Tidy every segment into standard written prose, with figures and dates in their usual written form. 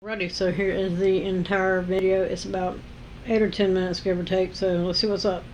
Alrighty, so here is the entire video. It's about 8 or 10 minutes, give or take, so let's see what's up.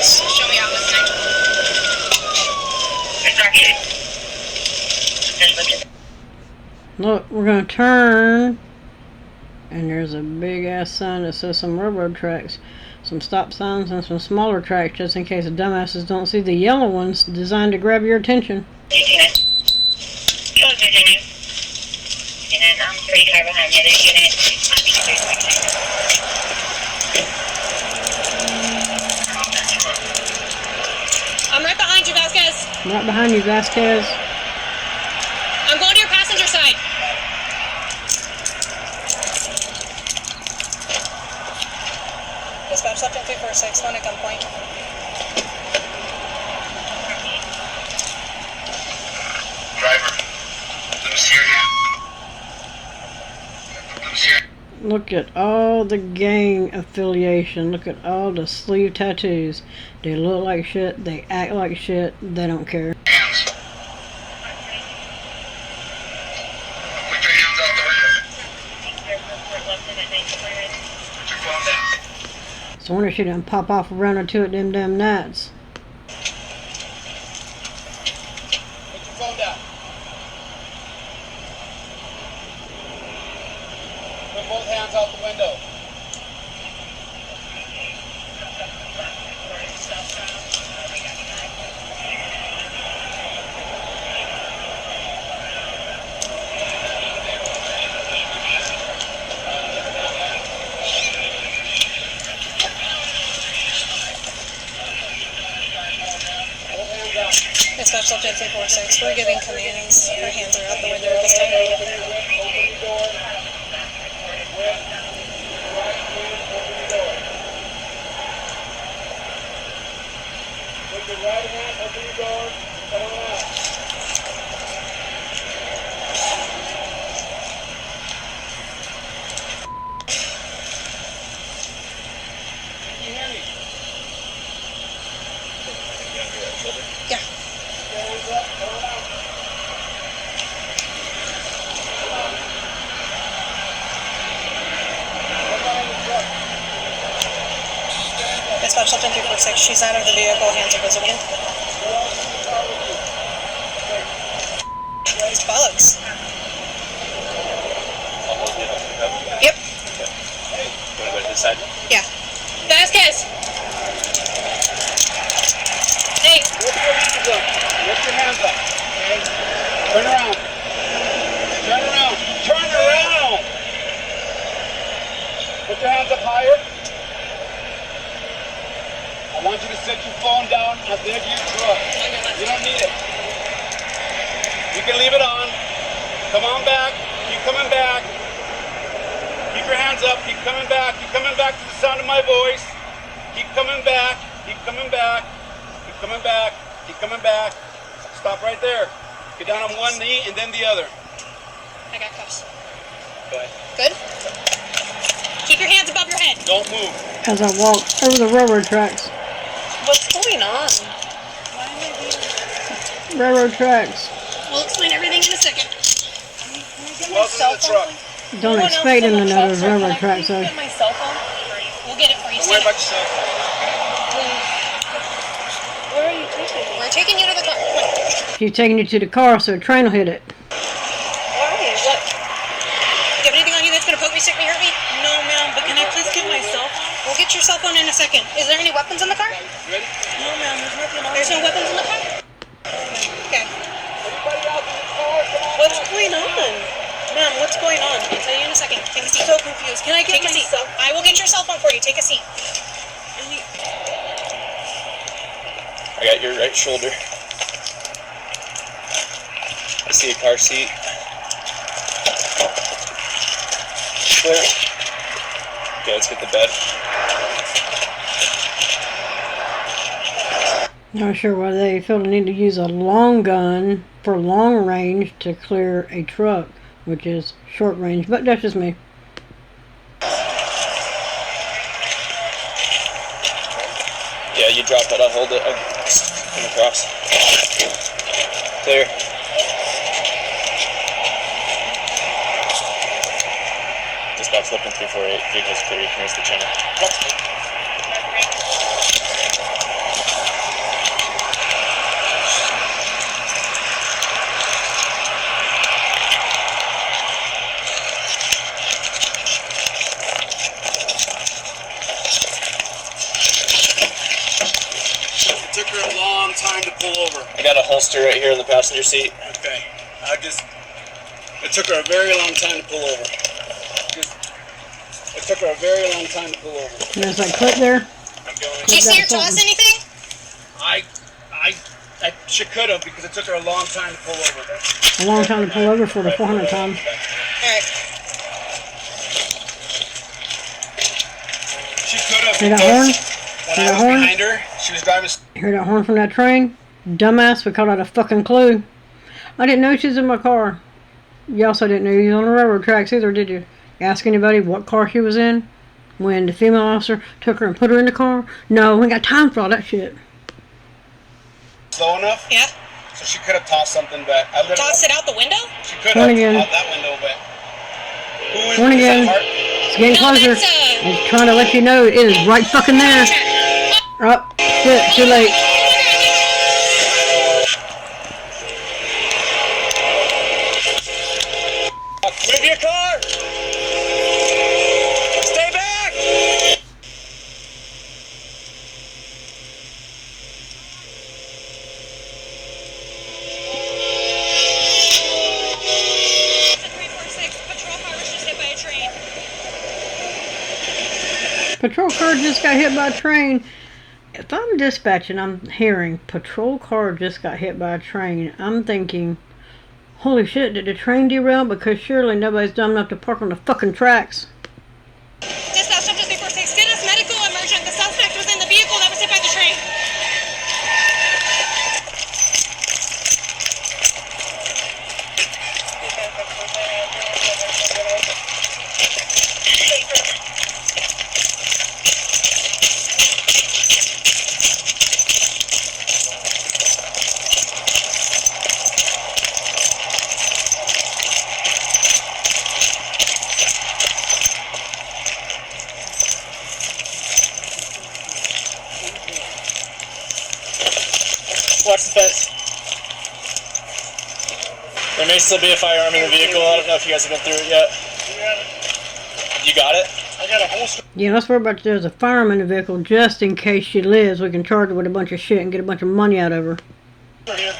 Show me out with Look, we're going to turn, and there's a big ass sign that says some railroad tracks. Some stop signs and some smaller tracks just in case the dumbasses don't see the yellow ones designed to grab your attention. I'm pretty far behind the other unit. I'm right behind you, Vasquez. I'm right behind you, Vasquez. I'm going to your passenger side. Dispatch subject 346, one at gunpoint. Driver, loose your hand. Loose your hand. Look at all the gang affiliation. Look at all the sleeve tattoos. They look like shit. They act like shit. They don't care. Hands. Put your hands out the window. Put your phone down. So I wonder if she didn't pop off a round or two at them damn nights. Put your phone down. Put both hands out the window. Dispatch subject 346, we're giving commands. Her hands are out the window at this time. Open the door. With your right hand, open the door. Come on out. Can you hear me? Yeah. Hands up, come on out. Come behind the truck. Dispatch subject 346, she's out of the vehicle, hands are visible. These bugs. Yep. Wanna go to this side? Yeah. Vasquez! Hey! Lift your hands up. Lift your hands up. Okay? Turn around. Turn around. Turn around! Put your hands up higher. I want you to set your phone down at the edge of your truck. You don't need it. You can leave it on. Come on back. Keep coming back. Keep your hands up. Keep coming back. Keep coming back to the sound of my voice. Keep coming back. Keep coming back. Keep coming back. Keep coming back. Stop right there. Get down on one knee and then the other. I got cuffs. Go ahead. Good? Keep your hands above your head. Don't move. As I walk over the railroad tracks. What's going on? Why am I being... Railroad tracks. We'll explain everything in a second. Can I get my Welcome cell to the phone, truck. please? Don't Anyone expect else them in to the know truck, there's sir? Can railroad I tracks, please though. get my cell phone? We'll get it for you. Don't worry Stand about up. yourself. Where are you taking me? We're taking you to the car. Come on. She's taking you to the car so a train will hit it. Why? What? Do you have anything on you that's going to poke me, stick me, hurt me? No, ma'am, but can I please get my cell phone? We'll get your cell phone in a second. Is there any weapons in the car? Ready? No, ma'am, there's nothing on. There's no weapons in the car? Okay. Everybody out in the car, come on. What's going on? Ma'am, what's going on? I'll tell you in a second. Take a seat. So confused. Can I get my cell phone? I will get your cell phone for you. Take a seat. I got your right shoulder. I see a car seat. Clear. Okay, let's get the bed. Not sure why they feel the need to use a long gun for long range to clear a truck, which is short range, but that's just me. Yeah, you drop it, I'll hold it. Come across. Clear. Dispatch Lupton 348. Vehicle's clear. You can raise the channel. It took her a long time to pull over. I got a holster right here in the passenger seat. Okay. It took her a very long time to pull over. It took her a very long time to pull over. And there's like clip there. Did you see her toss anything? She could have, because it took her a long time to pull over. A long time to pull over for the 400 time. Alright. She could have. Hear that horn? When Hear I that was horn? behind her, she was driving. Hear that horn from that train? Dumbass, we called that a fucking clue. I didn't know she was in my car. You also didn't know you was on the railroad tracks either, did you? Ask anybody what car she was in when the female officer took her and put her in the car? No, we ain't got time for all that shit. Slow enough? Yeah. So she could have tossed something back. Tossed it out the window? She could Horn have again. out that window, but. Horn again. It's getting closer. It's trying to let you know it is right fucking there. Oh, shit, too late. Move your car! Stay back! Patrol car just got hit by a train. If I'm dispatching, I'm hearing patrol car just got hit by a train. I'm thinking, holy shit, did the train derail? Because surely nobody's dumb enough to park on the fucking tracks. Dispatch 346. Get us medical emergent. The suspect was in the vehicle that was hit by the train. Watch the fence. There may still be a firearm in the vehicle. I don't know if you guys have been through it yet. You got it? I got a holster. Yeah, let's worry about there's a firearm in the vehicle just in case she lives. We can charge her with a bunch of shit and get a bunch of money out of her. Yeah,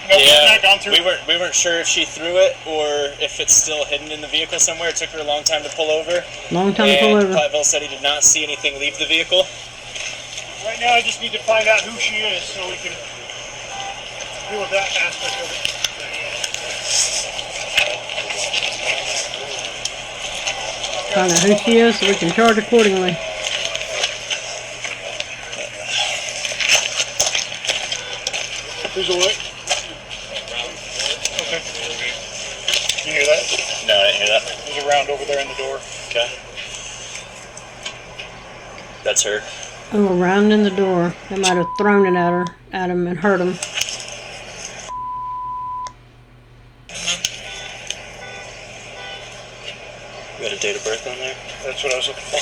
we weren't sure if she threw it or if it's still hidden in the vehicle somewhere. It took her a long time to pull over. Long time to pull over. Platteville said he did not see anything leave the vehicle. Right now, I just need to find out who she is so we can deal with that aspect of it. Find out who she is so we can charge accordingly. Who's away? Okay. You hear that? No, I didn't hear that. There's a round over there in the door. Okay. That's her. Oh, around in the door. They might have thrown it at him and hurt him. You got a date of birth on there? That's what I was looking for.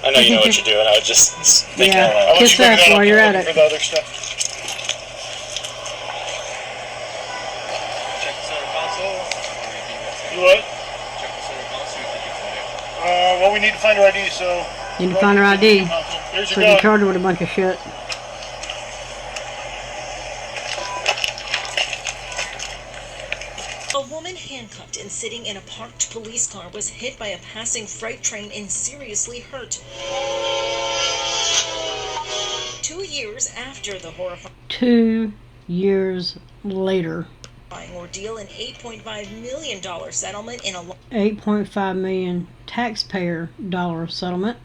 I know you know what you're doing. I was just thinking Yeah. out loud. I'll let Kiss you look that it up while you're at looking it. for the other stuff. Check the center console. You what? Check the center console. Well, we need to find her ID, so. Need to find her ID Here's so we your can gun. charge her with a bunch of shit. A woman handcuffed and sitting in a parked police car was hit by a passing freight train and seriously hurt. 2 years after the horrifying 2 years later. ordeal, an $8.5 million settlement in a $8.5 million taxpayer dollar settlement.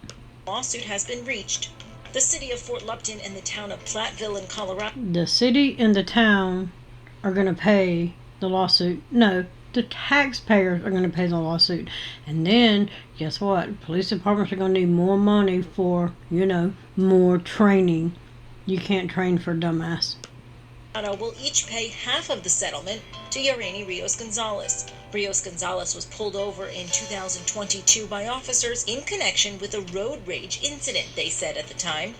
lawsuit has been reached. The city of Fort Lupton and the town of Platteville in Colorado The city and the town are going to pay the lawsuit. No, the taxpayers are going to pay the lawsuit. And then, guess what? Police departments are going to need more money for, more training. You can't train for a dumbass. will each pay half of the settlement to Yareni Rios-Gonzalez. Rios-Gonzalez was pulled over in 2022 by officers in connection with a road rage incident, they said at the time.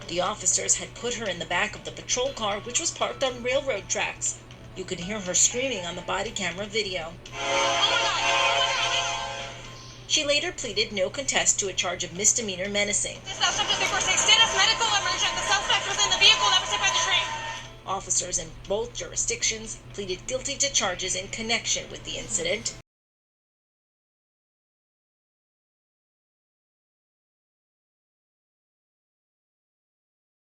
The officers had put her in the back of the patrol car, which was parked on railroad tracks. You could hear her screaming on the body camera video. She later pleaded no contest to a charge of misdemeanor menacing. Officers in both jurisdictions pleaded guilty to charges in connection with the incident.